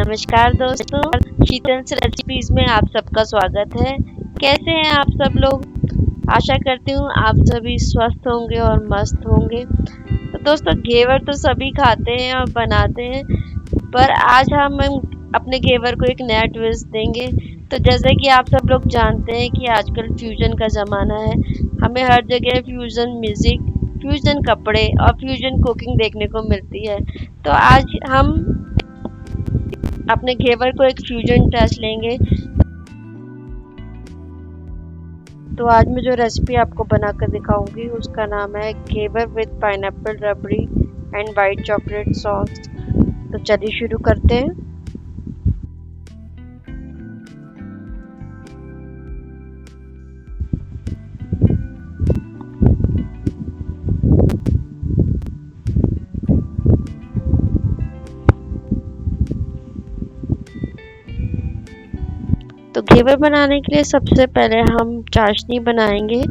नमस्कार दोस्तों, शीतल रेसिपीज में आप सबका स्वागत है। कैसे हैं आप सब लोग? आशा करती हूँ आप सभी स्वस्थ होंगे और मस्त होंगे। तो दोस्तों, घेवर तो सभी खाते हैं और बनाते हैं, पर आज हम अपने घेवर को एक नया ट्विस्ट देंगे। तो जैसे कि आप सब लोग जानते हैं कि आजकल फ्यूजन का ज़माना है। हमें हर जगह फ्यूजन म्यूज़िक, फ्यूजन कपड़े और फ्यूजन कुकिंग देखने को मिलती है। तो आज हम अपने घेवर को एक फ्यूजन टच लेंगे। तो आज मैं जो रेसिपी आपको बनाकर दिखाऊंगी उसका नाम है ghevar with pineapple rabri and white chocolate sauce. तो चलिए शुरू करते हैं। तो घेवर बनाने के लिए सबसे पहले हम चाशनी बनाएंगे।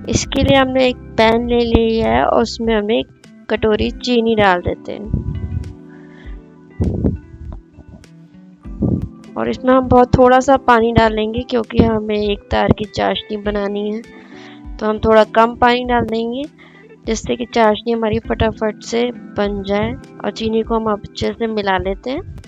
इसके लिए हमने एक पैन ले लिया है और उसमें हम एक कटोरी चीनी डाल देते हैं। और इसमें हम बहुत थोड़ा सा पानी डालेंगे क्योंकि हमें एक तार की चाशनी बनानी है। तो हम थोड़ा कम पानी डाल देंगे जिससे कि चाशनी हमारी फटाफट से बन जाए। और चीनी को हम अच्छे से मिला लेते हैं।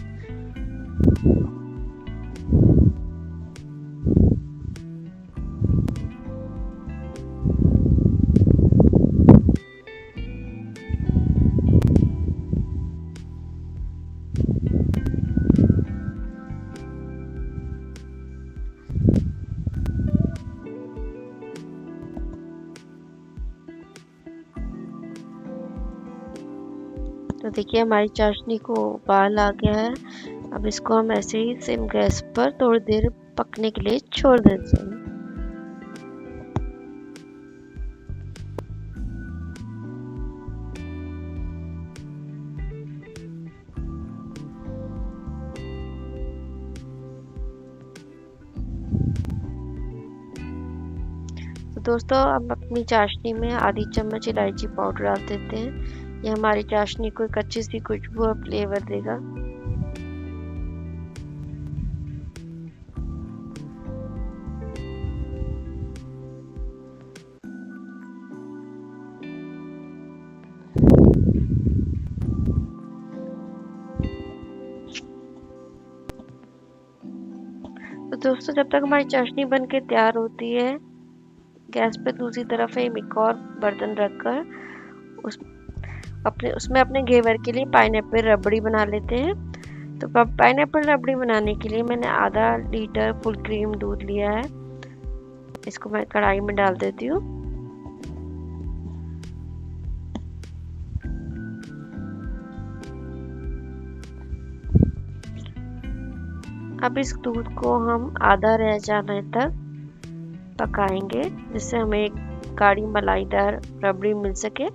तो देखिए हमारी चाशनी को उबाल आ गया है। अब इसको हम ऐसे ही सिम गैस पर थोड़ी देर पकने के लिए छोड़ देते हैं। तो दोस्तों, हम अपनी चाशनी में आधी चम्मच इलायची पाउडर डाल देते हैं। ये हमारी चाशनी को एक अच्छी सी खुशबू और फ्लेवर देगा। तो दोस्तों, जब तक हमारी चाशनी बन के तैयार होती है, गैस पे दूसरी तरफ एक और बर्तन रखकर उसमें अपने घेवर के लिए पाइनएप्पल रबड़ी बना लेते हैं। तो पाइनएप्पल रबड़ी बनाने के लिए मैंने आधा लीटर फुल क्रीम दूध लिया है। इसको मैं कढ़ाई में डाल देती हूँ। अब इस दूध को हम आधा रह जाने तक पकाएंगे जिससे हमें एक गाढ़ी मलाईदार रबड़ी मिल सके।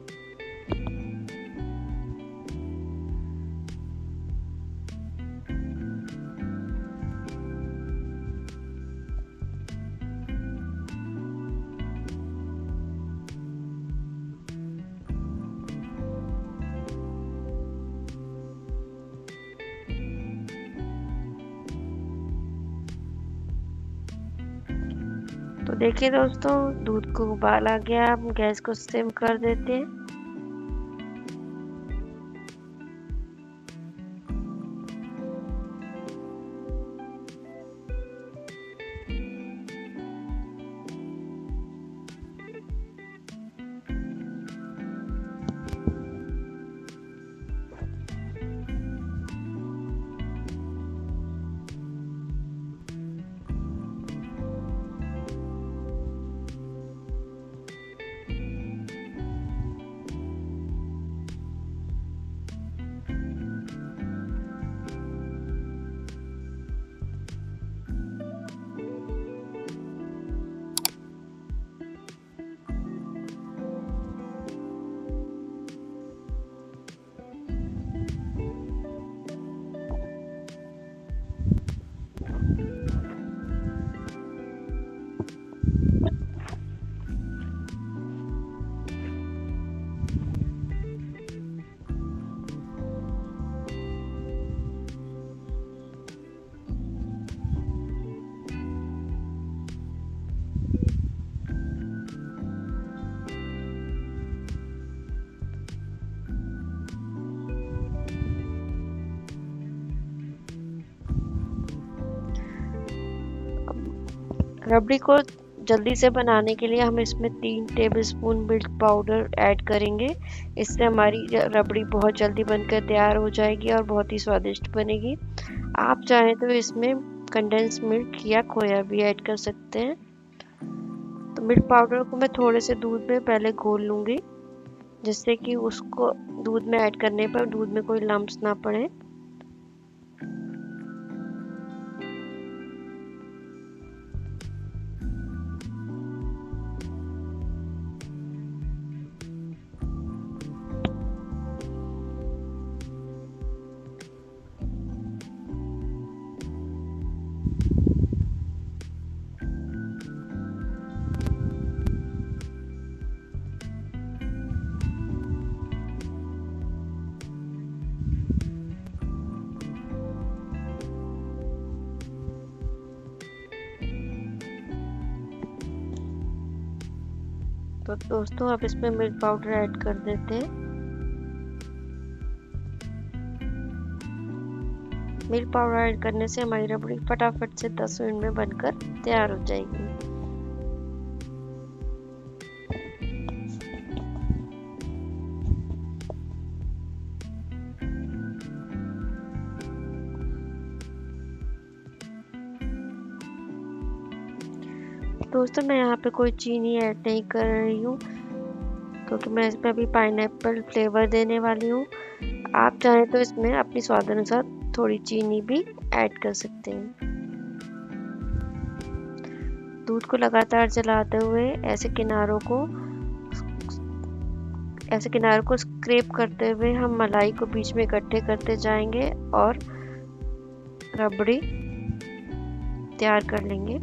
तो देखिए दोस्तों, दूध को उबाल आ गया। हम गैस को सिम कर देते हैं। रबड़ी को जल्दी से बनाने के लिए हम इसमें 3 टेबलस्पून मिल्क पाउडर ऐड करेंगे। इससे हमारी रबड़ी बहुत जल्दी बनकर तैयार हो जाएगी और बहुत ही स्वादिष्ट बनेगी। आप चाहें तो इसमें कंडेंस मिल्क या खोया भी ऐड कर सकते हैं। तो मिल्क पाउडर को मैं थोड़े से दूध में पहले घोल लूँगी, जिससे कि उसको दूध में ऐड करने पर दूध में कोई लम्प्स ना पड़े। तो दोस्तों अब इसमें मिल्क पाउडर ऐड कर देते हैं। मिल्क पाउडर ऐड करने से हमारी रबड़ी फटाफट से 10 मिनट में बनकर तैयार हो जाएगी। दोस्तों मैं यहाँ पे कोई चीनी ऐड नहीं कर रही हूँ, क्योंकि मैं इसमें अभी पाइनएप्पल फ्लेवर देने वाली हूँ। आप चाहें तो इसमें अपनी स्वाद अनुसार थोड़ी चीनी भी ऐड कर सकते हैं। दूध को लगातार चलाते हुए ऐसे किनारों को स्क्रैप करते हुए हम मलाई को बीच में इकट्ठे करते जाएंगे और रबड़ी तैयार कर लेंगे।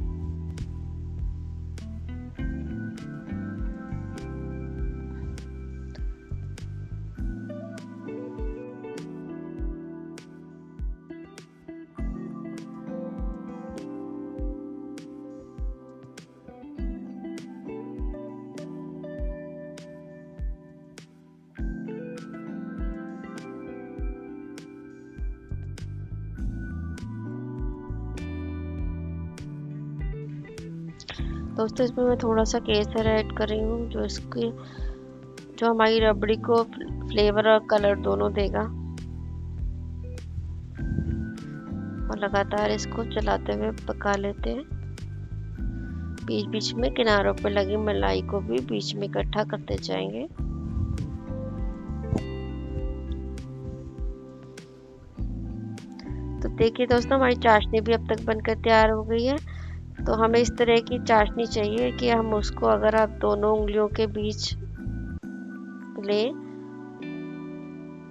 दोस्तों इसमें मैं थोड़ा सा केसर ऐड कर रही हूँ, जो हमारी रबड़ी को फ्लेवर और कलर दोनों देगा। और लगातार इसको चलाते हुए पका लेते हैं। बीच बीच में किनारों पर लगी मलाई को भी बीच में इकट्ठा करते जाएंगे। तो देखिए दोस्तों हमारी चाशनी भी अब तक बनकर तैयार हो गई है। तो हमें इस तरह की चाशनी चाहिए कि हम उसको अगर आप दोनों उंगलियों के बीच लें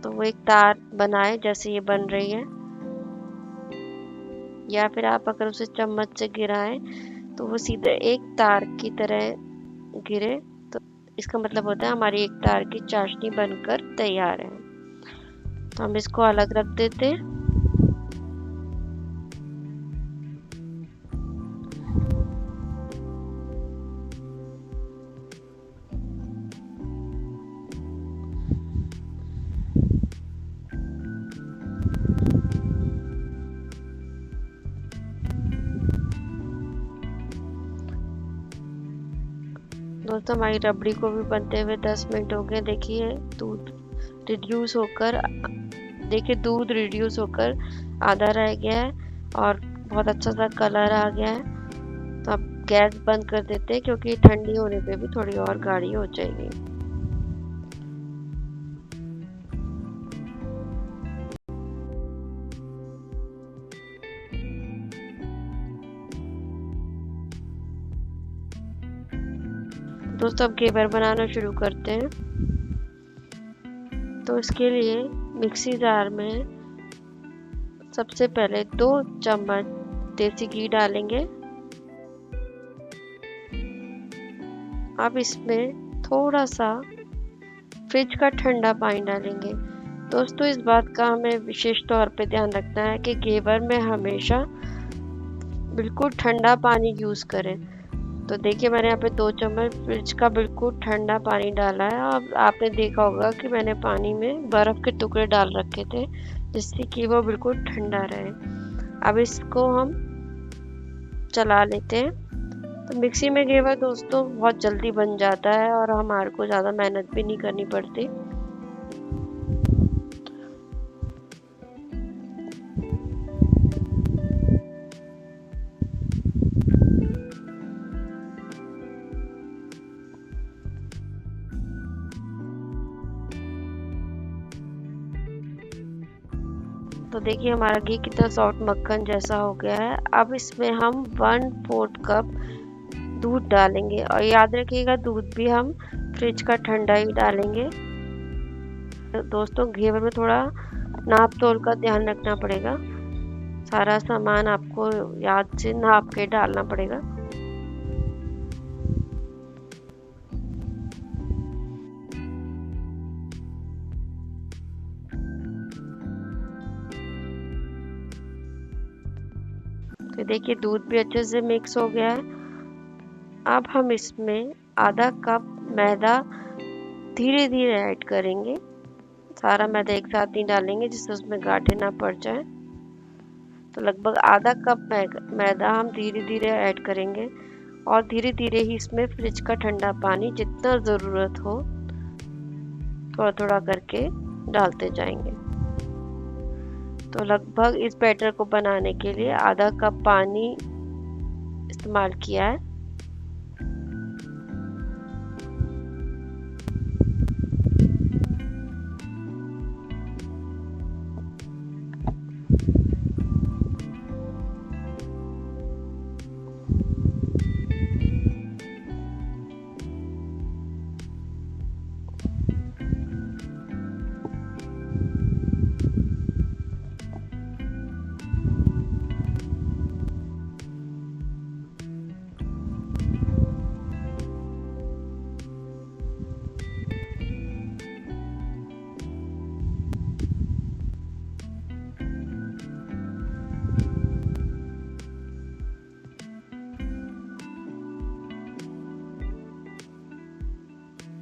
तो वो एक तार बनाए जैसे ये बन रही है, या फिर आप अगर उसे चम्मच से गिराएं तो वो सीधे एक तार की तरह गिरे, तो इसका मतलब होता है हमारी एक तार की चाशनी बनकर तैयार है। तो हम इसको अलग रख देते हैं। दोस्तों हमारी रबड़ी को भी बनते हुए 10 मिनट हो गए। देखिए दूध रिड्यूस होकर आधा रह गया है और बहुत अच्छा सा कलर आ गया है। तो अब गैस बंद कर देते हैं, क्योंकि ठंडी होने पे भी थोड़ी और गाढ़ी हो जाएगी। दोस्तों अब घेवर बनाना शुरू करते हैं। तो इसके लिए मिक्सी जार में सबसे पहले 2 चम्मच देसी घी डालेंगे। अब इसमें थोड़ा सा फ्रिज का ठंडा पानी डालेंगे। दोस्तों इस बात का हमें विशेष तौर पे ध्यान रखना है कि घेवर में हमेशा बिल्कुल ठंडा पानी यूज़ करें। तो देखिए मैंने यहाँ पे 2 चम्मच फ्रिज का बिल्कुल ठंडा पानी डाला है। अब आपने देखा होगा कि मैंने पानी में बर्फ़ के टुकड़े डाल रखे थे, जिससे कि वो बिल्कुल ठंडा रहे। अब इसको हम चला लेते हैं तो मिक्सी में घेवर दोस्तों बहुत जल्दी बन जाता है और हमारे को ज़्यादा मेहनत भी नहीं करनी पड़ती। तो देखिए हमारा घी कितना सॉफ्ट मक्खन जैसा हो गया है। अब इसमें हम 1/4 कप दूध डालेंगे और याद रखिएगा दूध भी हम फ्रिज का ठंडा ही डालेंगे। तो दोस्तों घेवर में थोड़ा नाप तोल का ध्यान रखना पड़ेगा। सारा सामान आपको याद से नाप के डालना पड़ेगा। तो देखिए दूध भी अच्छे से मिक्स हो गया है। अब हम इसमें आधा कप मैदा धीरे धीरे ऐड करेंगे। सारा मैदा एक साथ नहीं डालेंगे जिससे उसमें गांठें ना पड़ जाए। तो लगभग आधा कप मैदा हम धीरे धीरे ऐड करेंगे और धीरे धीरे ही इसमें फ्रिज का ठंडा पानी जितना ज़रूरत हो थोड़ा थोड़ा करके डालते जाएंगे। तो लगभग इस बैटर को बनाने के लिए आधा कप पानी इस्तेमाल किया है।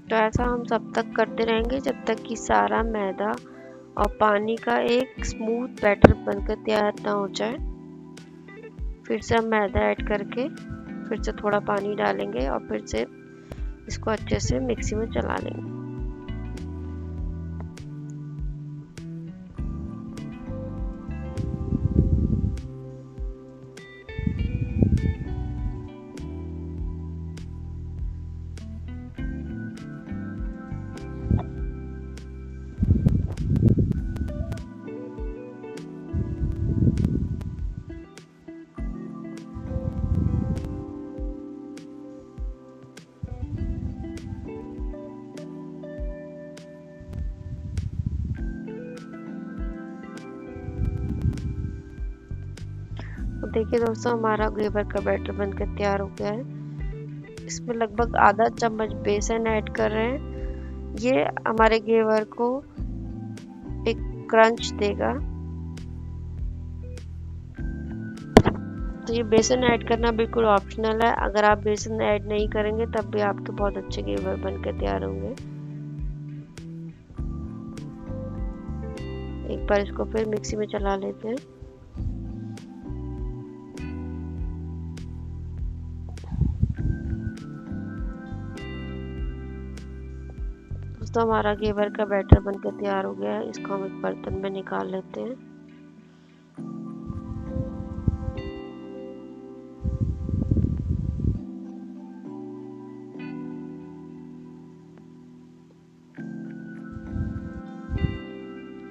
तो ऐसा हम तब तक करते रहेंगे जब तक कि सारा मैदा और पानी का एक स्मूथ बैटर बनकर तैयार ना हो जाए। फिर से हम मैदा ऐड करके फिर से थोड़ा पानी डालेंगे और फिर से इसको अच्छे से मिक्सी में चला लेंगे। तो देखिए दोस्तों हमारा घेवर का बैटर बनकर तैयार हो गया है। इसमें लगभग आधा चम्मच बेसन ऐड कर रहे हैं। ये हमारे घेवर को एक क्रंच देगा। तो ये बेसन ऐड करना बिल्कुल ऑप्शनल है। अगर आप बेसन ऐड नहीं करेंगे तब भी आपके बहुत अच्छे घेवर बनकर तैयार होंगे। एक बार इसको फिर मिक्सी में चला लेते हैं। दोस्तों हमारा घेवर का बैटर बनकर तैयार हो गया है। इसको हम एक बर्तन में निकाल लेते हैं।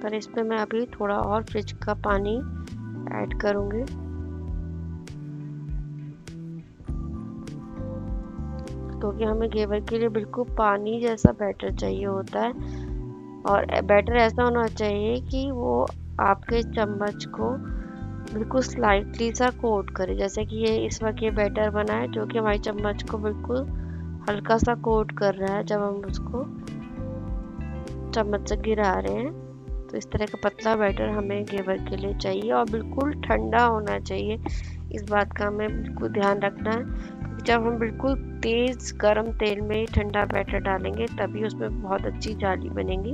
पर इसमें मैं अभी थोड़ा और फ्रिज का पानी ऐड करूंगी। क्योंकि हमें घेवर के लिए बिल्कुल पानी जैसा बैटर चाहिए होता है और बैटर ऐसा होना चाहिए कि वो आपके चम्मच को बिल्कुल स्लाइटली सा कोट करे। जैसे कि ये इस वक्त ये बैटर बना है जो कि हमारी चम्मच को बिल्कुल हल्का सा कोट कर रहा है जब हम उसको चम्मच से गिरा रहे हैं। तो इस तरह का पतला बैटर हमें घेवर के लिए चाहिए और बिल्कुल ठंडा होना चाहिए। इस बात का हमें बिल्कुल ध्यान रखना है क्योंकि जब हम बिल्कुल तेज़ गर्म तेल में ठंडा बैटर डालेंगे तभी उसमें बहुत अच्छी जाली बनेगी।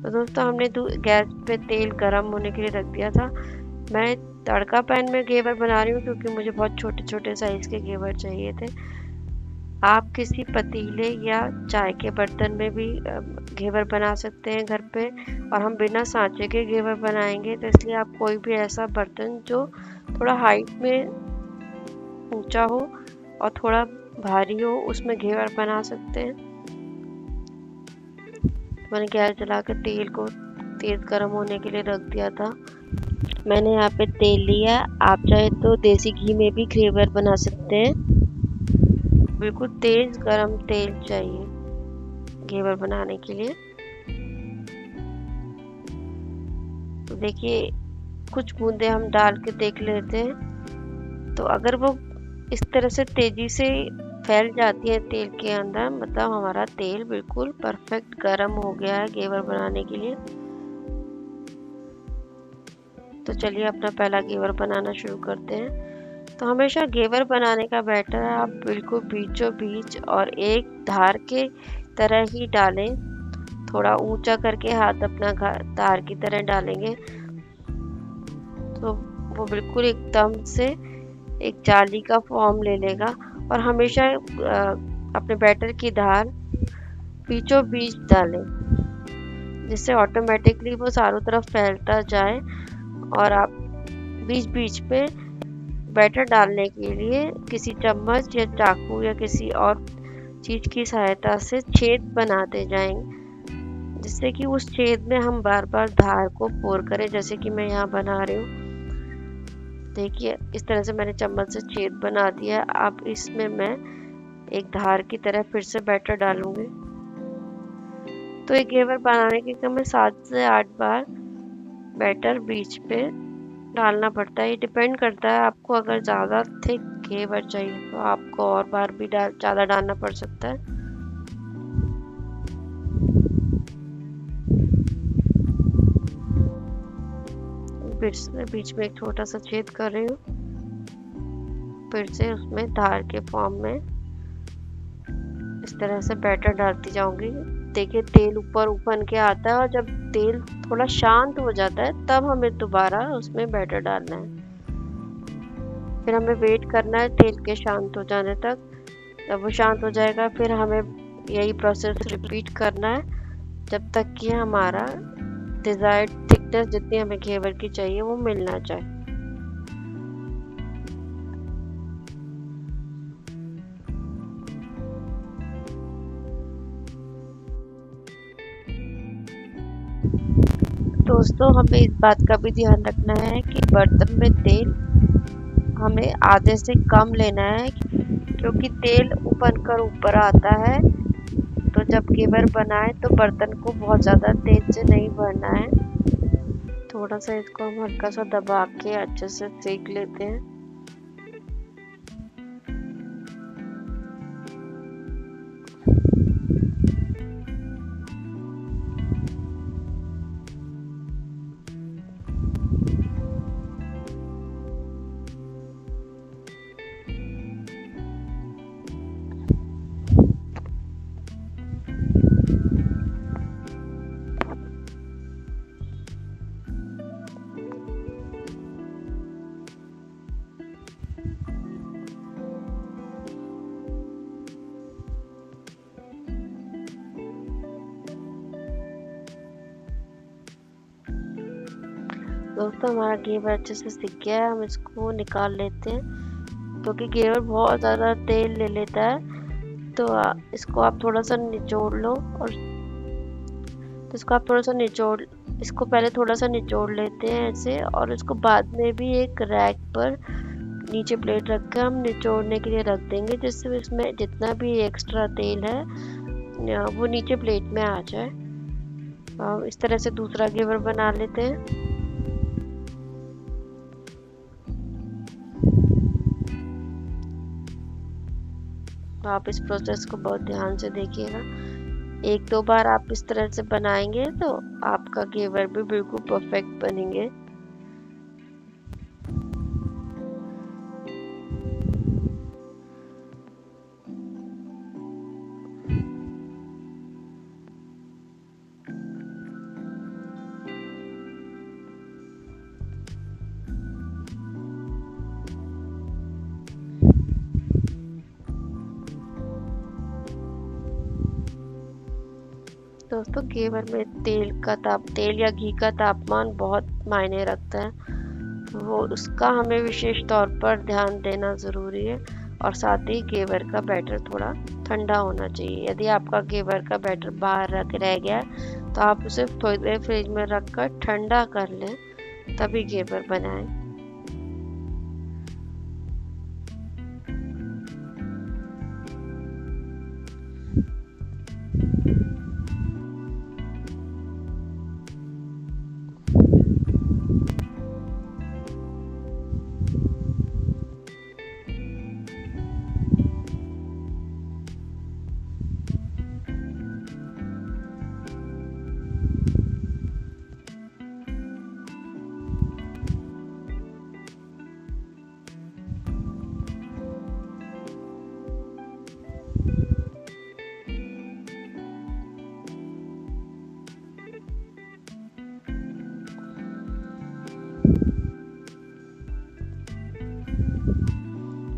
तो दोस्तों हमने गैस पे तेल गर्म होने के लिए रख दिया था। मैं तड़का पैन में घेवर बना रही हूँ क्योंकि मुझे बहुत छोटे छोटे साइज के घेवर चाहिए थे। आप किसी पतीले या चाय के बर्तन में भी घेवर बना सकते हैं घर पे, और हम बिना सांचे के घेवर बनाएंगे, तो इसलिए आप कोई भी ऐसा बर्तन जो थोड़ा हाइट में ऊंचा हो और थोड़ा भारी हो उसमें घेवर बना सकते हैं। मैंने गैस जलाकर तेल को तेज गर्म होने के लिए रख दिया था। मैंने यहाँ पे तेल लिया, आप चाहे तो देसी घी में भी घेवर बना सकते हैं। बिल्कुल तेज गरम तेल चाहिए घेवर बनाने के लिए। तो देखिए कुछ बूंदे हम डाल के देख लेते हैं, तो अगर वो इस तरह से तेजी से फैल जाती है तेल के अंदर, मतलब हमारा तेल बिल्कुल परफेक्ट गरम हो गया है घेवर बनाने के लिए। तो चलिए अपना पहला घेवर बनाना शुरू करते हैं। तो हमेशा घेवर बनाने का बैटर आप बिल्कुल बीचों बीच और एक धार के तरह ही डालें। थोड़ा ऊंचा करके हाथ अपना धार की तरह डालेंगे तो वो बिल्कुल एकदम से एक जाली का फॉर्म ले लेगा। और हमेशा अपने बैटर की धार बीचों बीच डालें, जिससे ऑटोमेटिकली वो चारों तरफ फैलता जाए। और आप बीच बीच पे बैटर डालने के लिए किसी चम्मच या चाकू या किसी और चीज की सहायता से छेद बनाते जाएंगे, जिससे कि उस छेद में हम बार बार धार को पोर करें, जैसे कि मैं यहाँ बना रही हूँ। देखिए इस तरह से मैंने चम्मच से छेद बना दिया। अब इसमें मैं एक धार की तरह फिर से बैटर डालूंगी। तो एक घेवर बनाने के लिए हमें 7 से 8 बार बैटर बीच पे डालना पड़ता है। ये डिपेंड करता है, आपको अगर ज़्यादा थिक घेवर चाहिए तो आपको और बार भी ज़्यादा डालना पड़ सकता है। फिर से बीच में एक छोटा सा छेद कर रही हूँ, फिर से उसमें धार के फॉर्म में इस तरह से बैटर डालती जाऊंगी। देखिए तेल ऊपर उफन के आता है, और जब तेल थोड़ा शांत हो जाता है तब हमें दोबारा उसमें बैटर डालना है। फिर हमें वेट करना है तेल के शांत हो जाने तक। जब वो शांत हो जाएगा फिर हमें यही प्रोसेस रिपीट करना है जब तक कि हमारा डिजायर्ड थिकनेस जितनी हमें घेवर की चाहिए वो मिलना चाहिए। दोस्तों हमें इस बात का भी ध्यान रखना है कि बर्तन में तेल हमें आधे से कम लेना है, क्योंकि तेल उबल कर ऊपर आता है। तो जब घेवर बनाए तो बर्तन को बहुत ज़्यादा तेज से नहीं भरना है। थोड़ा सा इसको हम हल्का सा दबा के अच्छे से सेक लेते हैं। दोस्तों हमारा घेवर अच्छे से सिक गया है, हम इसको निकाल लेते हैं क्योंकि घेवर बहुत ज़्यादा तेल ले लेता है। तो इसको आप थोड़ा सा निचोड़ लो, और तो इसको आप थोड़ा सा निचोड़ इसको पहले थोड़ा सा निचोड़ लेते हैं ऐसे, और इसको बाद में भी एक रैक पर नीचे प्लेट रख कर हम निचोड़ने के लिए रख देंगे, जिससे इसमें जितना भी एक्स्ट्रा तेल है वो नीचे प्लेट में आ जाए। इस तरह से दूसरा घेवर बना लेते हैं। तो आप इस प्रोसेस को बहुत ध्यान से देखिएगा। 1-2 बार आप इस तरह से बनाएंगे तो आपका घेवर भी बिल्कुल परफेक्ट बनेंगे। दोस्तों घेवर में तेल या घी का तापमान बहुत मायने रखता है। वो उसका हमें विशेष तौर पर ध्यान देना ज़रूरी है। और साथ ही घेवर का बैटर थोड़ा ठंडा होना चाहिए। यदि आपका घेवर का बैटर बाहर रह गया है तो आप उसे थोड़ी देर फ्रिज में रख कर ठंडा कर लें, तभी घेवर बनाएं।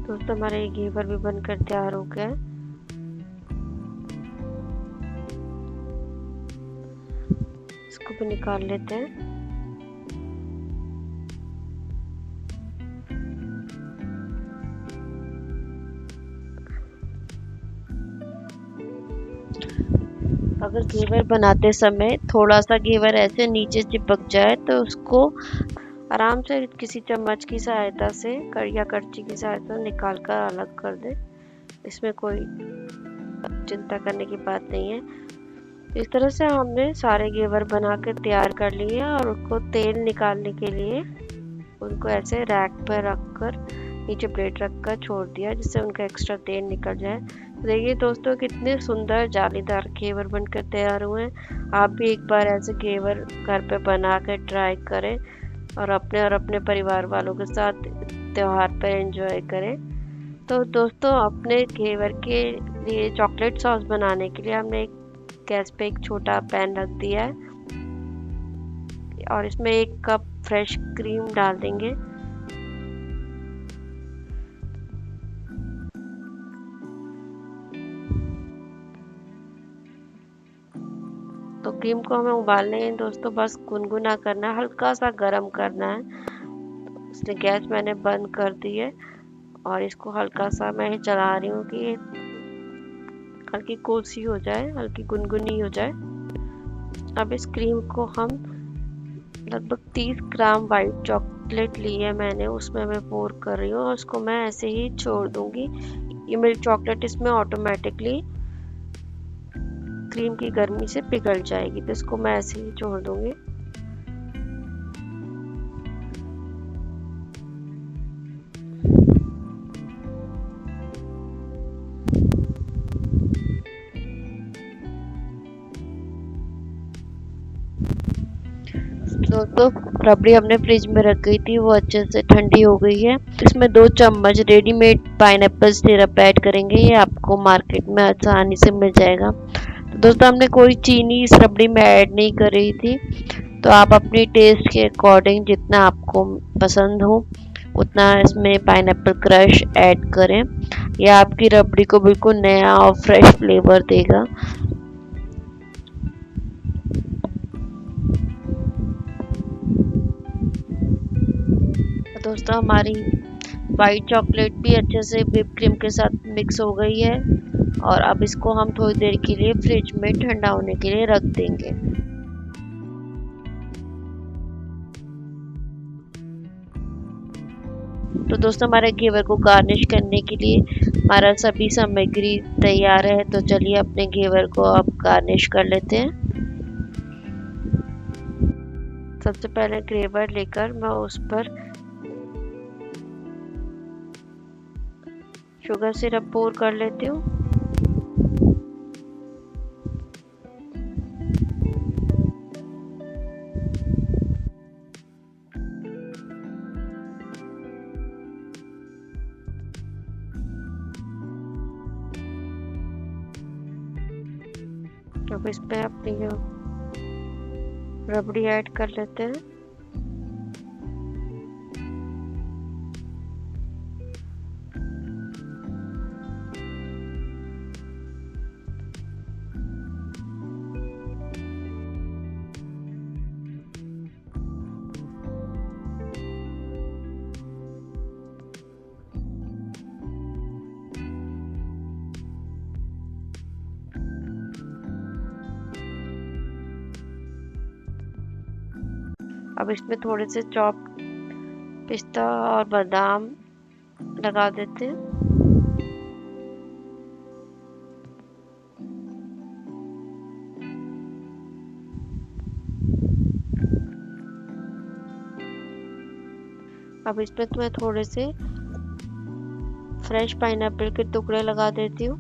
दोस्तों हमारा ये घेवर भी बनकर तैयार हो गया है। इसको भी निकाल लेते हैं। अगर घेवर बनाते समय थोड़ा सा घेवर ऐसे नीचे चिपक जाए तो उसको आराम से किसी चम्मच की सहायता से या करछी की सहायता से निकाल कर अलग कर दें। इसमें कोई चिंता करने की बात नहीं है। इस तरह से हमने सारे घेवर बना के तैयार कर लिए और उसको तेल निकालने के लिए उनको ऐसे रैक पर रख कर नीचे प्लेट रख कर छोड़ दिया, जिससे उनका एक्स्ट्रा तेल निकल जाए। देखिए दोस्तों कितने सुंदर जालीदार घेवर बनकर तैयार हुए हैं। आप भी एक बार ऐसे घेवर घर पे बना कर ट्राई करें और अपने परिवार वालों के साथ त्योहार पर एंजॉय करें। तो दोस्तों अपने घेवर के लिए चॉकलेट सॉस बनाने के लिए हमने गैस पे एक छोटा पैन रख दिया है और इसमें 1 कप फ्रेश क्रीम डाल देंगे। तो क्रीम को हमें उबालने है दोस्तों, बस गुनगुना करना है, हल्का सा गर्म करना है। इसलिए गैस मैंने बंद कर दी है और इसको हल्का सा मैं चला रही हूँ कि हल्की कोसी हो जाए, हल्की गुनगुनी हो जाए। अब इस क्रीम को हम लगभग 30 ग्राम वाइट चॉकलेट ली है मैंने, उसमें मैं पोर कर रही हूँ और उसको मैं ऐसे ही छोड़ दूंगी। ये मिल्क चॉकलेट इसमें ऑटोमेटिकली क्रीम की गर्मी से पिघल जाएगी, तो इसको मैं ऐसे ही छोड़ दूंगी। दोस्तों रबड़ी हमने फ्रिज में रख गई थी, वो अच्छे से ठंडी हो गई है। इसमें 2 चम्मच रेडीमेड पाइनएप्पल सिरप ऐड करेंगे। ये आपको मार्केट में आसानी से मिल जाएगा। तो दोस्तों हमने कोई चीनी इस रबड़ी में ऐड नहीं कर रही थी, तो आप अपनी टेस्ट के अकॉर्डिंग जितना आपको पसंद हो उतना इसमें पाइनएप्पल क्रश ऐड करें। यह आपकी रबड़ी को बिल्कुल नया और फ्रेश फ्लेवर देगा। दोस्तों हमारी वाइट चॉकलेट भी अच्छे से व्हिप क्रीम के साथ मिक्स हो गई है और अब इसको हम थोड़ी देर के लिए फ्रिज में ठंडा होने के लिए रख देंगे। तो दोस्तों हमारे घेवर को गार्निश करने के लिए हमारा सभी सामग्री तैयार है, तो चलिए अपने घेवर को अब गार्निश कर लेते हैं। सबसे पहले घेवर लेकर मैं उस पर शुगर सिरप पोर कर लेती हूँ। अब इस पे अपनी रबड़ी ऐड कर लेते हैं। अब इसमें थोड़े से चॉप पिस्ता और बादाम लगा देते हैं। अब इसमें तो मैं थोड़े से फ्रेश पाइनएप्पल के टुकड़े लगा देती हूँ।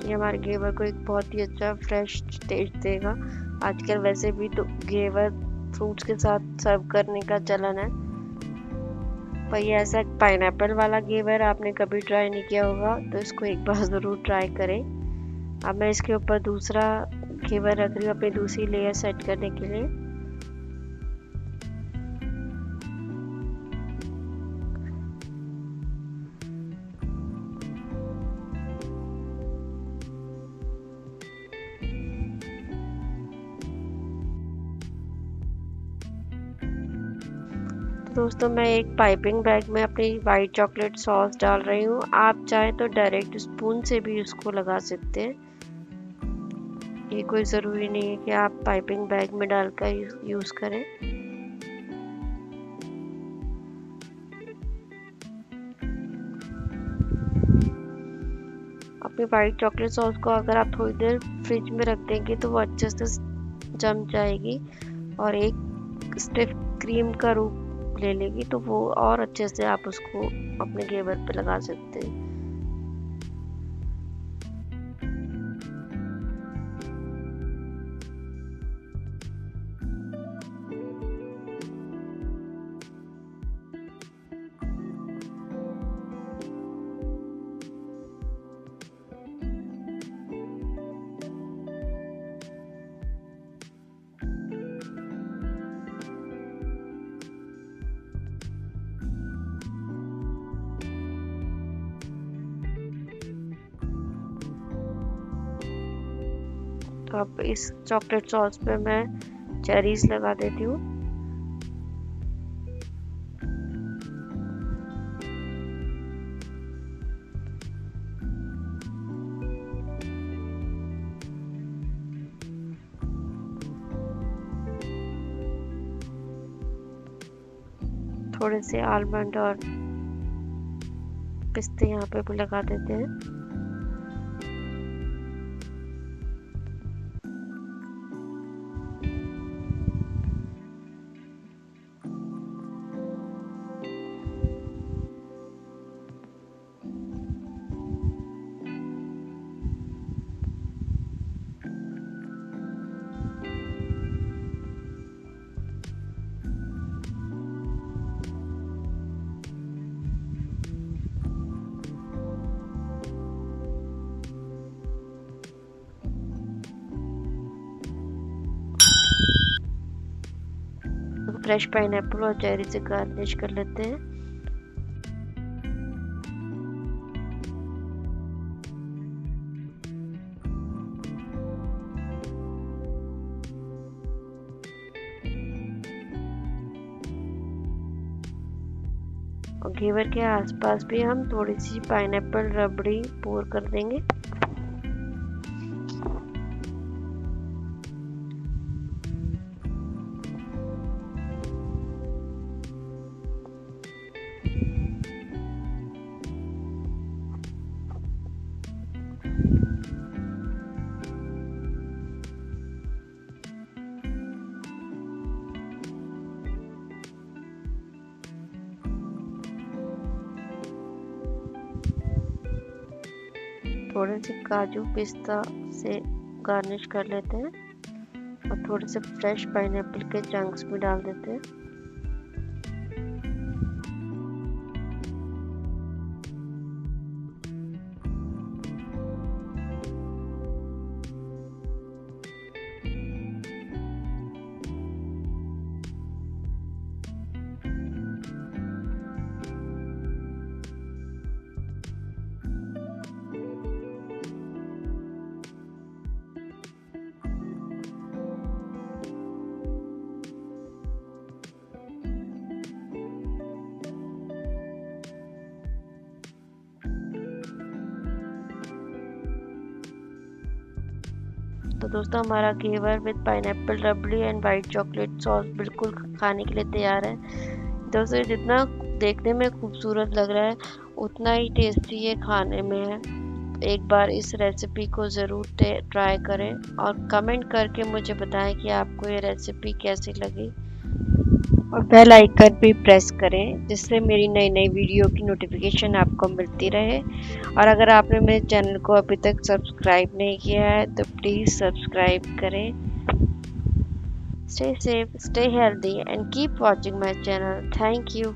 ये हमारे घेवर को एक बहुत ही अच्छा फ्रेश टेस्ट देगा। आजकल वैसे भी तो घेवर फ्रूट्स के साथ सर्व करने का चलन है, पर ये ऐसा पाइनएप्पल वाला घेवर आपने कभी ट्राई नहीं किया होगा, तो इसको एक बार ज़रूर ट्राई करें। अब मैं इसके ऊपर दूसरा घेवर रख रही हूँ अपनी दूसरी लेयर सेट करने के लिए। दोस्तों मैं एक पाइपिंग बैग में अपनी वाइट चॉकलेट सॉस डाल रही हूँ। आप चाहें तो डायरेक्ट स्पून से भी उसको लगा सकते हैं। ये कोई ज़रूरी नहीं है कि आप पाइपिंग बैग में डालकर यूज़ करें। अपनी वाइट चॉकलेट सॉस को अगर आप थोड़ी देर फ्रिज में रख देंगे तो वो अच्छे से जम जाएगी और एक स्टिफ क्रीम का रूप ले लेगी, तो वो और अच्छे से आप उसको अपने घेवर पे लगा सकते हैं। तो अब इस चॉकलेट सॉस पे मैं चेरीज लगा देती हूँ। थोड़े से आलमंड और पिस्ते यहाँ पे भी लगा देते हैं। फ्रेश पाइनएप्पल और चेरी से गार्निश कर लेते हैं। और घेवर के आसपास भी हम थोड़ी सी पाइनएप्पल रबड़ी पोर कर देंगे। थोड़े से काजू पिस्ता से गार्निश कर लेते हैं और थोड़े से फ्रेश पाइनएप्पल के चंक्स भी डाल देते हैं। तो दोस्तों हमारा ghevar with pineapple rabri and white chocolate sauce बिल्कुल खाने के लिए तैयार है। दोस्तों जितना देखने में खूबसूरत लग रहा है उतना ही टेस्टी ये खाने में है। एक बार इस रेसिपी को ज़रूर ट्राई करें और कमेंट करके मुझे बताएं कि आपको ये रेसिपी कैसी लगी, और बेल आइकन भी प्रेस करें जिससे मेरी नई नई वीडियो की नोटिफिकेशन आपको मिलती रहे। और अगर आपने मेरे चैनल को अभी तक सब्सक्राइब नहीं किया है तो प्लीज़ सब्सक्राइब करें। Stay safe, stay healthy and keep watching my channel. Thank you.